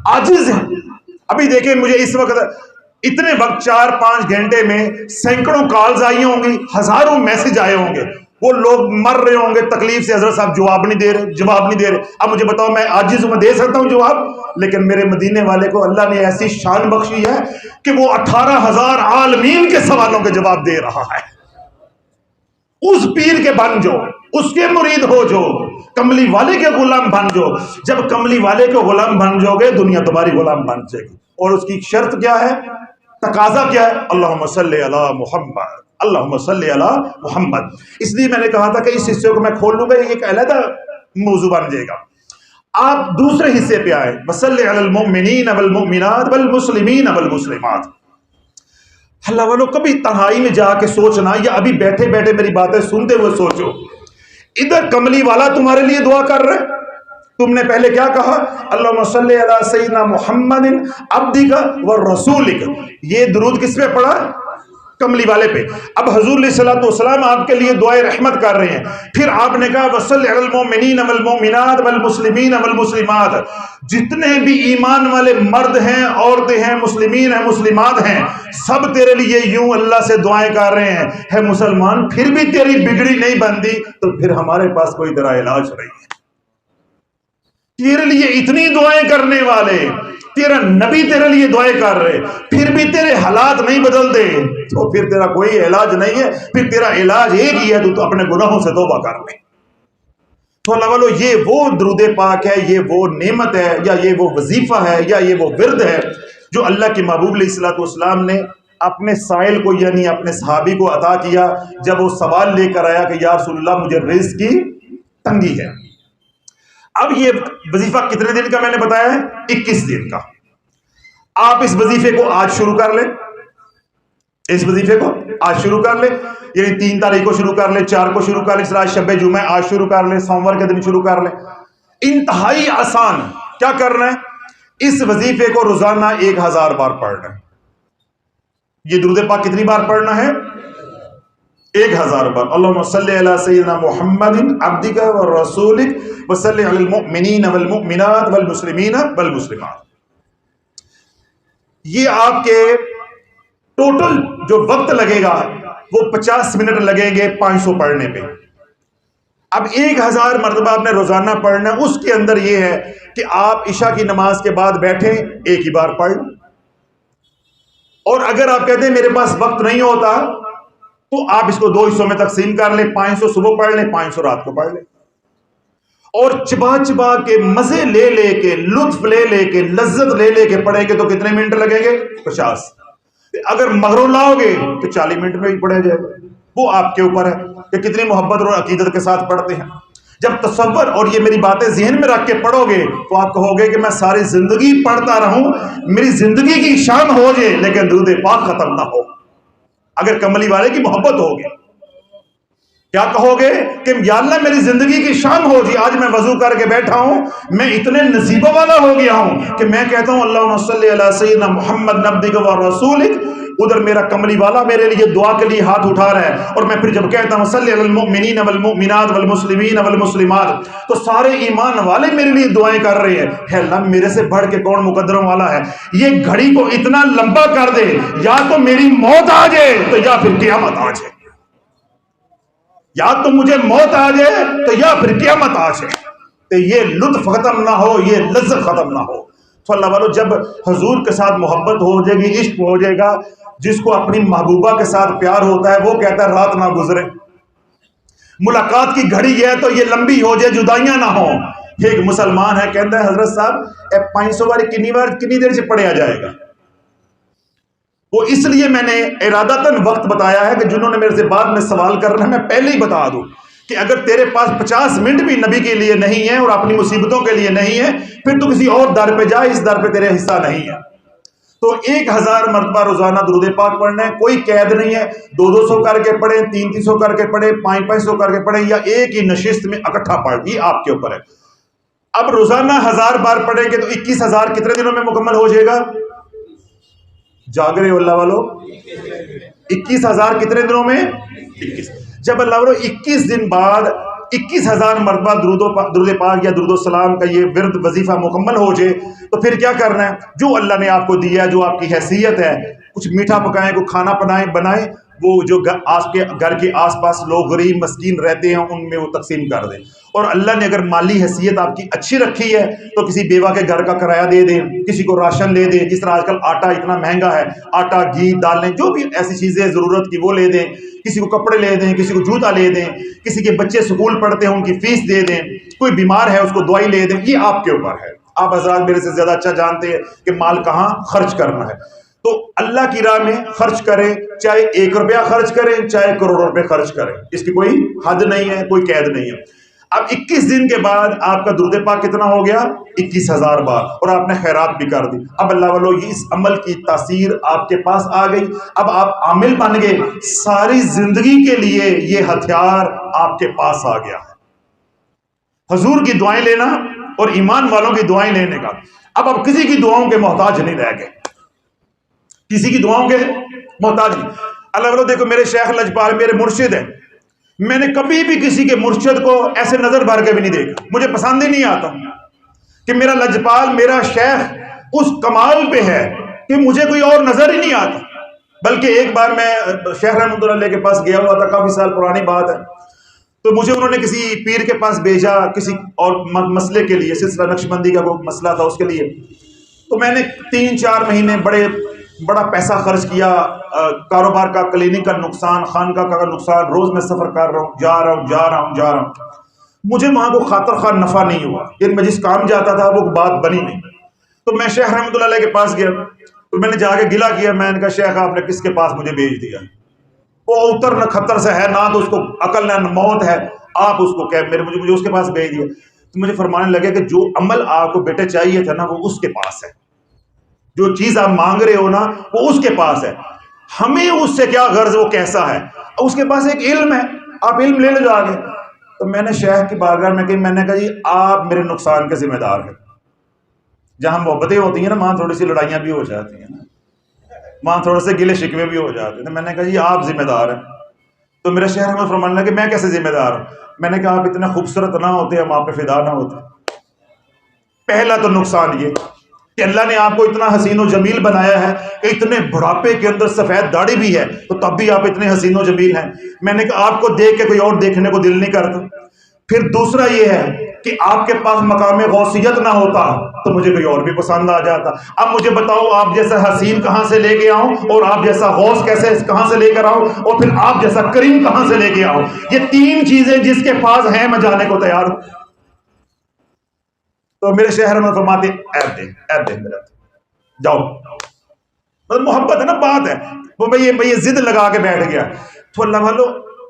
عاجز ہے۔ ابھی دیکھیں مجھے اس وقت اتنے وقت 4-5 گھنٹے میں سینکڑوں کالز آئی ہوں گی، ہزاروں میسج آئے ہوں گے، وہ لوگ مر رہے ہوں گے تکلیف سے، حضرت صاحب جواب نہیں دے رہے۔ اب مجھے بتاؤ، میں عاجز ہوں، میں دے سکتا ہوں جواب؟ لیکن میرے مدینے والے کو اللہ نے ایسی شان بخشی ہے کہ وہ 18,000 عالمین کے سوالوں کے جواب دے رہا ہے۔ اس پیر کے بن جو، اس کے مرید ہو جو، کملی والے کے غلام بن جو۔ جب کملی والے کے غلام بن جاؤ گے، دنیا تمہاری غلام بن جائے گی۔ اور اس کی شرط کیا ہے، تقاضا کیا ہے؟ اللہم صلی علی محمد، اللہم صلی علی محمد۔ اس لیے میں نے کہا تھا کہ اس حصے کو میں کھول لوں گا، یہ ایک علیحدہ موضوع بن جائے گا۔ آپ دوسرے حصے پہ آئے، وصلی علی المؤمنین والمؤمنات والمسلمین والمسلمات۔ اللہ والو، کبھی تنہائی میں جا کے سوچنا یا ابھی بیٹھے بیٹھے میری باتیں سنتے ہوئے سوچو، ادھر کملی والا تمہارے لیے دعا کر رہے، تم نے پہلے کیا کہا؟ اللہم صلی علی سیدنا محمد عبدک ورسولک۔ یہ درود کس پہ پڑھا؟ کملی والے پہ۔ اب حضور علیہ الصلوۃ والسلام آپ کے لیے دعائے رحمت کر رہے ہیں، پھر آپ نے کہا وصلی علی المؤمنین والمؤمنات والمسلمین والمسلمات۔ جتنے بھی ایمان والے مرد ہیں، عورتیں ہیں، مسلمین ہیں، مسلمات ہیں، سب تیرے لیے یوں اللہ سے دعائیں کر رہے ہیں۔ ہے مسلمان، پھر بھی تیری بگڑی نہیں بنتی تو پھر ہمارے پاس کوئی تیرا علاج نہیں ہے۔ تیرے لیے اتنی دعائیں کرنے والے، تیرا نبی تیرے لیے دعائیں کر رہے، پھر بھی تیرے حالات نہیں بدلتے تو پھر تیرا کوئی علاج نہیں ہے۔ پھر تیرا علاج ایک ہی ہے، تو اپنے گناہوں سے توبہ کر لے۔ تو اللہ والو، یہ وہ درود پاک ہے، یہ وہ نعمت ہے، یا یہ وہ وظیفہ ہے، یا یہ وہ ورد ہے جو اللہ کے محبوب علیہ الصلوۃ والسلام نے اپنے سائل کو، یعنی اپنے صحابی کو عطا کیا جب وہ سوال لے کر آیا کہ یا رسول اللہ مجھے رزق کی تنگی ہے۔ اب یہ وظیفہ کتنے دن کا میں نے بتایا ہے؟ 21 دن کا۔ آپ اس وظیفے کو آج شروع کر لیں، اس وظیفے کو آج شروع کر لیں، یعنی 3 تاریخ کو شروع کر لیں، 4 کو شروع کر لیں، آج شب جمعہ، آج شروع کر لیں، سوموار کے دن شروع کر لیں۔ انتہائی آسان۔ کیا کرنا ہے؟ اس وظیفے کو روزانہ 1000 بار پڑھنا ہے۔ یہ درود پاک کتنی بار پڑھنا ہے؟ 1000 بار۔ اللہم صلی علی سیدنا محمد عبدک ورسولک وصلی علی المؤمنین والمؤمنات والمسلمین والمسلمات۔ یہ آپ کے ٹوٹل جو وقت لگے گا وہ 50 منٹ لگیں گے 500 پڑھنے پہ۔ اب 1000 مرتبہ آپ نے روزانہ پڑھنا ہے۔ اس کے اندر یہ ہے کہ آپ عشاء کی نماز کے بعد بیٹھیں، ایک ہی بار پڑھ لیں، اور اگر آپ کہتے ہیں میرے پاس وقت نہیں ہوتا تو آپ اس کو 2 حصوں میں تقسیم کر لیں، 500 صبح پڑھ لیں، 500 رات کو پڑھ لیں، اور چبا چبا کے مزے لے لے کے، لطف لے لے کے، لذت لے لے کے پڑھیں گے تو کتنے منٹ لگیں گے؟ 50۔ اگر مغرو لاؤ گے تو 40 منٹ میں بھی پڑھا جائے گا۔ وہ آپ کے اوپر ہے کہ کتنی محبت اور عقیدت کے ساتھ پڑھتے ہیں۔ جب تصور اور یہ میری باتیں ذہن میں رکھ کے پڑھو گے تو آپ کہو گے کہ میں ساری زندگی پڑھتا رہوں، میری زندگی کی شان ہو جائے لیکن درود پاک ختم نہ ہو۔ اگر کملی والے کی محبت ہوگی، کیا کہو گے کہ یا اللہ میری زندگی کی شان ہو جی، آج میں وضو کر کے بیٹھا ہوں، میں اتنے نصیبہ والا ہو گیا ہوں کہ میں کہتا ہوں اللہم صلی علی سیدنا محمد عبدک ورسولک، ادھر میرا کملی والا میرے لیے دعا کے لیے ہاتھ اٹھا رہا ہے، اور میں پھر جب کہتا ہوں صلی علی المؤمنین والمؤمنات والمسلمین والمسلمات تو سارے ایمان والے میرے لیے دعائیں کر رہے ہیں۔ ہے اللہ، میرے سے بڑھ کے کون مقدروں والا ہے؟ یہ گھڑی کو اتنا لمبا کر دے، یا تو میری موت آ جائے تو یا پھر قیامت آ جائے، یا تو مجھے موت آ جائے تو یا پھر قیامت آ جائے، تو یہ لطف ختم نہ ہو، یہ لذت ختم نہ ہو۔ تو اللہ والو، جب حضور کے ساتھ محبت ہو جائے گی، عشق ہو جائے گا، جس کو اپنی محبوبہ کے ساتھ پیار ہوتا ہے وہ کہتا ہے رات نہ گزرے، ملاقات کی گھڑی ہے تو یہ لمبی ہو جائے، جدائیاں نہ ہوں۔ ایک مسلمان ہے، کہتا ہے حضرت صاحب 500 بار کتنی دیر سے پڑھا جائے گا؟ وہ اس لیے میں نے ارادتاً وقت بتایا ہے کہ جنہوں نے میرے سے بعد میں سوال کرنا ہے، میں پہلے ہی بتا دوں کہ اگر تیرے پاس 50 منٹ بھی نبی کے لیے نہیں ہے اور اپنی مصیبتوں کے لیے نہیں ہے، پھر تو کسی اور در پہ جائے، اس در پہ تیرے حصہ نہیں ہے۔ تو 1000 مرتبہ روزانہ درود پاک پڑھنا ہے، کوئی قید نہیں ہے، 200 کر کے پڑھیں، 300 کر کے پڑھیں، 500 کر کے پڑھیں، یا ایک ہی نشست میں اکٹھا پڑھ، یہ آپ کے اوپر ہے۔ اب روزانہ 1000 بار پڑھیں گے تو 21000 کتنے دنوں میں مکمل ہو جائے گا؟ جاگ رہے ہو اللہ والو؟ 21,000 کتنے دنوں میں؟ 21۔ جب اللہ والو 21 دن بعد 21,000 مرتبہ درود پاک یا درود السلام کا یہ ورد وظیفہ مکمل ہو جائے تو پھر کیا کرنا ہے؟ جو اللہ نے آپ کو دیا ہے، جو آپ کی حیثیت ہے، کچھ میٹھا پکائیں، کوئی کھانا بنائیں، وہ جو آپ کے گھر کے آس پاس لوگ غریب مسکین رہتے ہیں ان میں وہ تقسیم کر دیں۔ اور اللہ نے اگر مالی حیثیت آپ کی اچھی رکھی ہے تو کسی بیوہ کے گھر کا کرایہ دے دیں، کسی کو راشن لے دیں، جس طرح آج کل آٹا اتنا مہنگا ہے، آٹا، گھی، دالیں، جو بھی ایسی چیزیں ضرورت کی وہ لے دیں، کسی کو کپڑے لے دیں، کسی کو جوتا لے دیں، کسی کے بچے سکول پڑھتے ہیں ان کی فیس دے دیں، کوئی بیمار ہے اس کو دوائی لے دیں۔ یہ آپ کے اوپر ہے، آپ حضرات میرے سے زیادہ اچھا جانتے ہیں کہ مال کہاں خرچ کرنا ہے۔ تو اللہ کی راہ میں خرچ کریں، چاہے 1 روپیہ خرچ کریں، چاہے کروڑ روپے خرچ کریں، اس کی کوئی حد نہیں ہے، کوئی قید نہیں ہے۔ اب 21 دن کے بعد آپ کا درود پاک کتنا ہو گیا؟ 21,000 بار، اور آپ نے خیرات بھی کر دی۔ اب اللہ والو یہ اس عمل کی تاثیر آپ کے پاس آ گئی، اب آپ عامل بن گئے، ساری زندگی کے لیے یہ ہتھیار آپ کے پاس آ گیا۔ حضور کی دعائیں لینا اور ایمان والوں کی دعائیں لینے کا، اب آپ کسی کی دعاؤں کے محتاج نہیں رہ گئے، کسی کی دعاؤں کے محتاج نہیں۔ اللہ والو دیکھو، میرے شیخ لجپال میرے مرشد ہیں، میں نے کبھی بھی کسی کے مرشد کو ایسے نظر بھر کے بھی نہیں دیکھا، مجھے پسند ہی نہیں آتا کہ میرا لجپال، میرا شیخ اس کمال پہ ہے کہ مجھے کوئی اور نظر ہی نہیں آتا۔ بلکہ ایک بار میں شیخ رحمۃ اللہ علیہ کے پاس گیا ہوا تھا، کافی سال پرانی بات ہے، تو مجھے انہوں نے کسی پیر کے پاس بھیجا کسی اور مسئلے کے لیے، سلسلہ نقشبندی کا کوئی مسئلہ تھا اس کے لیے۔ تو میں نے 3-4 مہینے بڑا پیسہ خرچ کیا، کاروبار کا، کلینک کا نقصان، خانقاہ کا نقصان، روز میں سفر کر رہا ہوں، جا رہا ہوں، مجھے وہاں کو خاطر خواہ نفع نہیں ہوا، یعنی میں جس کام جاتا تھا وہ بات بنی نہیں۔ تو میں شیخ رحمۃ اللہ علیہ کے پاس گیا، تو میں نے جا کے گلہ کیا، میں نے کہا شیخ آپ نے کس کے پاس مجھے بھیج دیا؟ وہ اتر نہ خطر سے ہے، نہ تو اس کو عقل نہ موت ہے، آپ اس کو مجھے اس کے پاس بھیج دیا۔ تو مجھے فرمانے لگے کہ جو عمل آپ کو بیٹے چاہیے تھا نا وہ اس کے پاس ہے، جو چیز آپ مانگ رہے ہو نا وہ اس کے پاس ہے، ہمیں اس سے کیا غرض وہ کیسا ہے، اس کے پاس ایک علم ہے، آپ علم لے لو جا کے۔ تو میں نے شیخ کی بارگاہ میں میں نے کہا جی آپ میرے نقصان کے ذمہ دار ہیں۔ جہاں محبتیں ہوتی ہیں نا وہاں تھوڑی سی لڑائیاں بھی ہو جاتی ہیں نا، وہاں تھوڑے سے گلے شکوے بھی ہو جاتے ہیں۔ تو میں نے کہا جی آپ ذمہ دار ہیں۔ تو میرے شیخ میں فرمانے لگے میں کیسے ذمہ دار ہوں؟ میں نے کہا آپ اتنے خوبصورت نہ ہوتے، ہم آپ پہ فدا نہ ہوتے۔ پہلا تو نقصان یہ کہ اللہ نے آپ کو اتنا حسین و جمیل بنایا ہے کہ اتنے بڑھاپے کے اندر سفید داڑھی بھی ہے تو تب بھی آپ اتنے حسین و جمیل ہیں۔ میں نے کہا آپ کو دیکھ کے کوئی اور دیکھنے کو دل نہیں کرتا۔ پھر دوسرا یہ ہے کہ آپ کے پاس مقام غوثیت نہ ہوتا تو مجھے کوئی اور بھی پسند آ جاتا۔ اب مجھے بتاؤ آپ جیسا حسین کہاں سے لے کے آؤں، اور آپ جیسا غوث کہاں سے لے کر آؤں، اور پھر آپ جیسا کریم کہاں سے لے کے آؤں؟ یہ 3 چیزیں جس کے پاس ہیں میں جانے کو تیار ہوں۔ تو میرے شہر میں فرماتے ایب دے میرا جاؤ، محبت ہے نا، بات ہے وہ بھئی ضد لگا کے بیٹھ گیا۔ تو اللہ والو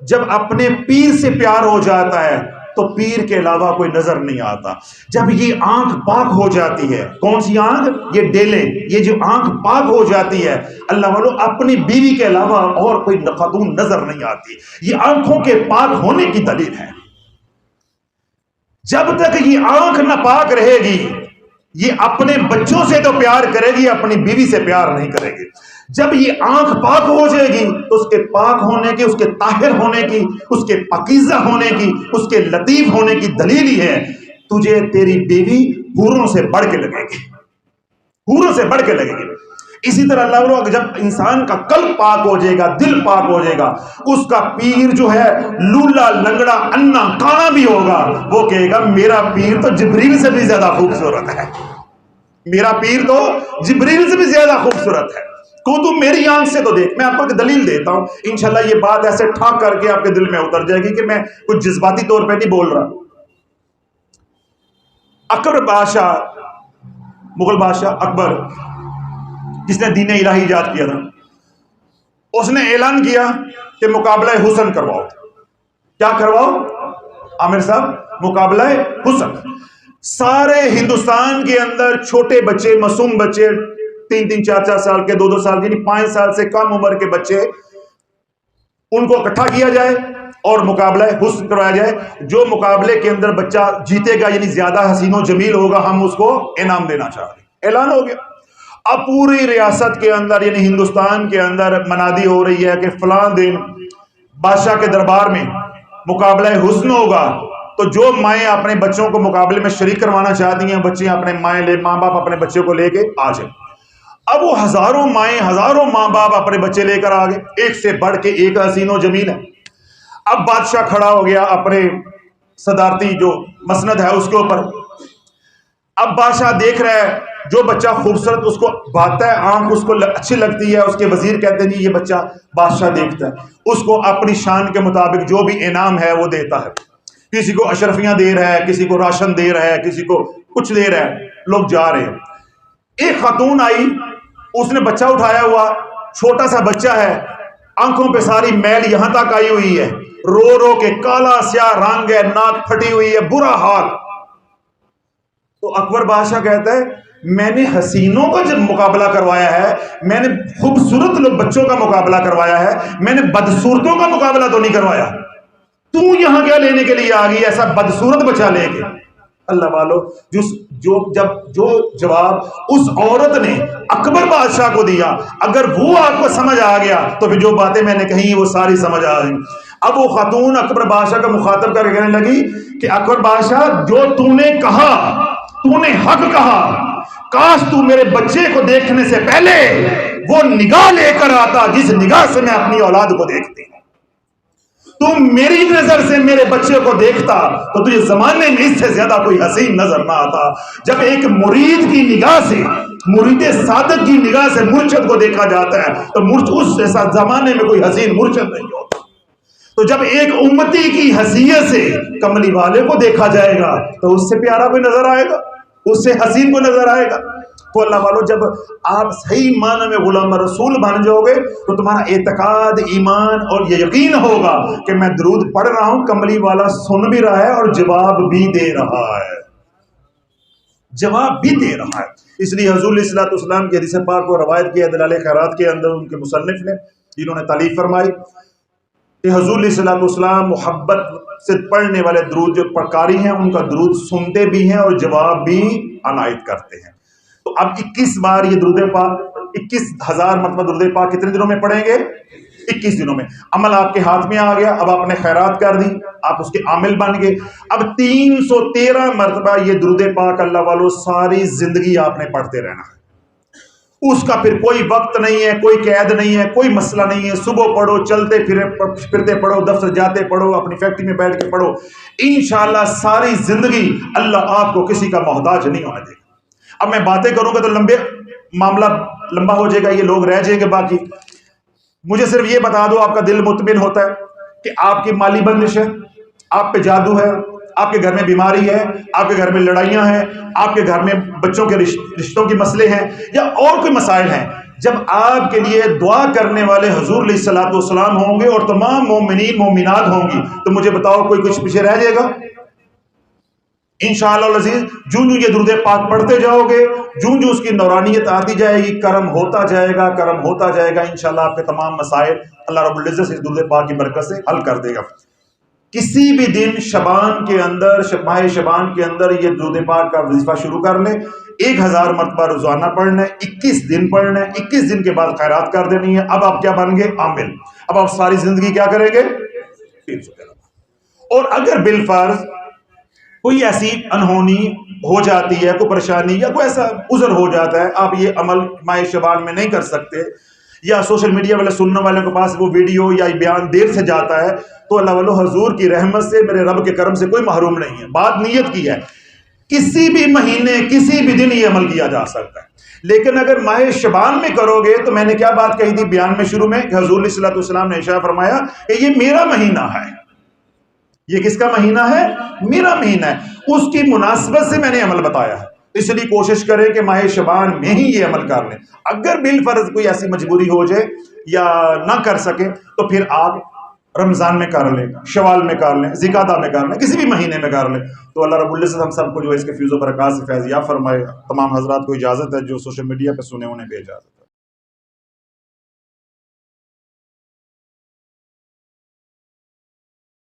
جب اپنے پیر سے پیار ہو جاتا ہے تو پیر کے علاوہ کوئی نظر نہیں آتا۔ جب یہ آنکھ پاک ہو جاتی ہے، کون سی آنکھ؟ یہ ڈیلیں، یہ جو آنکھ پاک ہو جاتی ہے، اللہ والو اپنی بیوی کے علاوہ اور کوئی خاتون نظر نہیں آتی۔ یہ آنکھوں کے پاک ہونے کی دلیل ہے۔ جب تک یہ آنکھ نہ پاک رہے گی یہ اپنے بچوں سے تو پیار کرے گی، اپنی بیوی سے پیار نہیں کرے گی۔ جب یہ آنکھ پاک ہو جائے گی تو اس کے پاک ہونے کی، اس کے طاہر ہونے کی، اس کے پاکیزہ ہونے کی، اس کے لطیف ہونے کی دلیل ہی ہے تجھے تیری بیوی حوروں سے بڑھ کے لگے گی، حوروں سے بڑھ کے لگے گی۔ اسی طرح اللہ جب انسان کا قلب پاک ہو جائے گا، دل پاک ہو جائے گا، اس کا پیر جو ہے لولا لنگڑا انا کانا بھی ہوگا، وہ کہے گا میرا پیر تو جبریل سے بھی زیادہ خوبصورت ہے، میرا پیر تو جبریل سے بھی زیادہ خوبصورت ہے، تو میری آنکھ سے تو دیکھ۔ میں آپ کو ایک دلیل دیتا ہوں، انشاءاللہ یہ بات ایسے ٹھاک کر کے آپ کے دل میں اتر جائے گی کہ میں کچھ جذباتی طور پہ نہیں بول رہا۔ اکبر بادشاہ، مغل بادشاہ اکبر جس نے دین الہی ایجاد کیا تھا، اس نے اعلان کیا کہ مقابلہ حسن کرواؤ۔ کیا کرواؤ عامر صاحب؟ مقابلہ حسن۔ سارے ہندوستان کے اندر چھوٹے بچے، معصوم بچے، 3-3 4-4 سال کے، 2-2 سال کے، یعنی 5 سال سے کم عمر کے بچے، ان کو اکٹھا کیا جائے اور مقابلہ حسن کروایا جائے۔ جو مقابلے کے اندر بچہ جیتے گا، یعنی زیادہ حسین و جمیل ہوگا، ہم اس کو انعام دینا چاہ رہے ہیں۔ اعلان ہو گیا۔ اب پوری ریاست کے اندر یعنی ہندوستان کے اندر منادی ہو رہی ہے کہ فلاں دن بادشاہ کے دربار میں مقابلہ حسن ہوگا، تو جو مائیں اپنے بچوں کو مقابلے میں شریک کروانا چاہتی ہیں، بچے اپنے ماں باپ اپنے بچے کو لے کے آ جائیں۔ اب وہ ہزاروں مائیں ہزاروں ماں باپ اپنے بچے لے کر آگے، ایک سے بڑھ کے ایک حسین و جمیل ہے۔ اب بادشاہ کھڑا ہو گیا اپنے صدارتی جو مسند ہے اس کے اوپر۔ اب بادشاہ دیکھ رہا ہے جو بچہ خوبصورت اس کو بھاتا ہے، آنکھ اس کو اچھی لگتی ہے، اس کے وزیر کہتے ہیں جی یہ بچہ بادشاہ دیکھتا ہے، اس کو اپنی شان کے مطابق جو بھی انعام ہے وہ دیتا ہے۔ کسی کو اشرفیاں دے رہا ہے، کسی کو راشن دے رہا ہے، کسی کو کچھ دے رہا ہے، لوگ جا رہے ہیں۔ ایک خاتون آئی، اس نے بچہ اٹھایا ہوا، چھوٹا سا بچہ ہے، آنکھوں پہ ساری میل یہاں تک آئی ہوئی ہے، رو رو کے کالا سیاہ رنگ ہے، ناک پھٹی ہوئی ہے، برا حال۔ تو اکبر بادشاہ کہتا ہے میں نے حسینوں کا جب مقابلہ کروایا ہے، میں نے خوبصورت لوگ بچوں کا مقابلہ کروایا ہے، میں نے بدصورتوں کا مقابلہ تو نہیں کروایا۔ تو یہاں کیا لینے کے لیے آ گئی ایسا بدصورت بچہ لے کے؟ اللہ والو جو جواب اس عورت نے اکبر بادشاہ کو دیا، اگر وہ آپ کو سمجھ آ گیا تو پھر جو باتیں میں نے کہی وہ ساری سمجھ آ گئی۔ اب وہ خاتون اکبر بادشاہ کا مخاطب کر کے کہنے لگی کہ اکبر بادشاہ جو تو نے کہا، تو نے حق کہا، کاش تو میرے بچے کو دیکھنے سے پہلے وہ نگاہ لے کر آتا جس نگاہ سے میں اپنی اولاد کو دیکھتی ہوں۔ تم میری نظر سے میرے بچے کو دیکھتا تو تجھے زمانے میں اس سے زیادہ کوئی حسین نظر نہ آتا۔ جب ایک مرید کی نگاہ سے، مرید صادق کی نگاہ سے مرشد کو دیکھا جاتا ہے تو اس زمانے میں کوئی حسین مرشد نہیں ہوتا۔ تو جب ایک امتی کی حیثیت سے کملی والے کو دیکھا جائے گا تو اس سے پیارا کوئی نظر آئے گا، اس سے حسین کو نظر آئے گا۔ تو اللہ والو جب آپ صحیح معنی میں غلام رسول بن جاؤ گے تو تمہارا اعتقاد، ایمان اور یہ یقین ہوگا کہ میں درود پڑھ رہا ہوں، کملی والا سن بھی رہا ہے اور جواب بھی دے رہا ہے، جواب بھی دے رہا ہے۔ اس لیے حضور علیہ الصلوۃ والسلام کی حدیث پاک کو روایت کیا دلال خیرات کے اندر ان کے مصنف نے، جنہوں نے تعلیف فرمائی کہ حضور علیہ الصلوۃ والسلام محبت سے پڑھنے والے درود جو پڑھکاری ہیں ان کا درود سنتے بھی ہیں اور جواب بھی عنایت کرتے ہیں۔ تو اب 21 بار یہ درود پاک، 21,000 مرتبہ درود پاک کتنے دنوں میں پڑھیں گے؟ 21 دنوں میں۔ عمل آپ کے ہاتھ میں آ گیا، اب آپ نے خیرات کر دی، آپ اس کے عامل بن گئے۔ اب 313 مرتبہ یہ درود پاک اللہ والو ساری زندگی آپ نے پڑھتے رہنا ہے۔ اس کا پھر کوئی وقت نہیں ہے، کوئی قید نہیں ہے، کوئی مسئلہ نہیں ہے، صبح پڑھو، چلتے پھرتے پڑھو، دفتر جاتے پڑھو، اپنی فیکٹری میں بیٹھ کے پڑھو، انشاءاللہ ساری زندگی اللہ آپ کو کسی کا محتاج نہیں ہونے دے گا۔ اب میں باتیں کروں گا تو معاملہ لمبا ہو جائے گا، یہ لوگ رہ جائیں گے باقی۔ مجھے صرف یہ بتا دو، آپ کا دل مطمئن ہوتا ہے کہ آپ کی مالی بندش ہے، آپ پہ جادو ہے، آپ کے گھر میں بیماری ہے، آپ کے گھر میں لڑائیاں ہیں، آپ کے گھر میں بچوں کے رشتوں کے مسئلے ہیں یا اور کوئی مسائل ہیں، جب آپ کے لیے دعا کرنے والے حضور علیہ الصلوۃ والسلام ہوں گے اور تمام مومنین مومنات ہوں گی تو مجھے بتاؤ کوئی کچھ پیچھے رہ جائے گا؟ انشاءاللہ العزیز جو یہ درود پاک پڑھتے جاؤ گے، جو اس کی نورانیت آتی جائے گی، کرم ہوتا جائے گا، کرم ہوتا جائے گا، انشاءاللہ آپ کے تمام مسائل اللہ رب العزت اس درود پاک کی برکت سے حل کر دے گا۔ کسی بھی دن شبان کے اندر، ماہ شبان کے اندر یہ درود پاک کا وظیفہ شروع کر لیں، 1000 مرتبہ روزانہ پڑھنا ہے، 21 دن پڑھنا ہے، 21 دن کے بعد خیرات کر دینی ہے۔ اب آپ کیا بن گے؟ عامل۔ اب آپ ساری زندگی کیا کریں گے؟ اور اگر بالفرض کوئی ایسی انہونی ہو جاتی ہے، کوئی پریشانی یا کوئی ایسا عذر ہو جاتا ہے، آپ یہ عمل ماہ شبان میں نہیں کر سکتے، یا سوشل میڈیا والے سننے والوں کے پاس وہ ویڈیو یا بیان دیر سے جاتا ہے، تو اللہ والو حضور کی رحمت سے، میرے رب کے کرم سے کوئی محروم نہیں ہے۔ بات نیت کی ہے، کسی بھی مہینے کسی بھی دن یہ عمل کیا جا سکتا ہے۔ لیکن اگر ماہ شبان میں کرو گے تو میں نے کیا بات کہی تھی بیان میں شروع میں کہ حضور علیہ الصلوۃ والسلام نے ارشاد فرمایا کہ یہ میرا مہینہ ہے۔ یہ کس کا مہینہ ہے؟ میرا مہینہ ہے، اس کی مناسبت سے میں نے عمل بتایا ہے۔ اس لیے کوشش کریں کہ ماہ شبان میں ہی یہ عمل کر لیں۔ اگر بالفرض کوئی ایسی مجبوری ہو جائے یا نہ کر سکیں تو پھر آپ رمضان میں کر لیں، شوال میں کر لیں، ذوالقعدہ میں کر لیں، کسی بھی مہینے میں کر لیں۔ تو اللہ رب العزت ہم سب کو جو ہے اس کے فیض و برکات سے فیض یاب فرمائے۔ تمام حضرات کو اجازت ہے، جو سوشل میڈیا پہ سنے انہیں بھی اجازت۔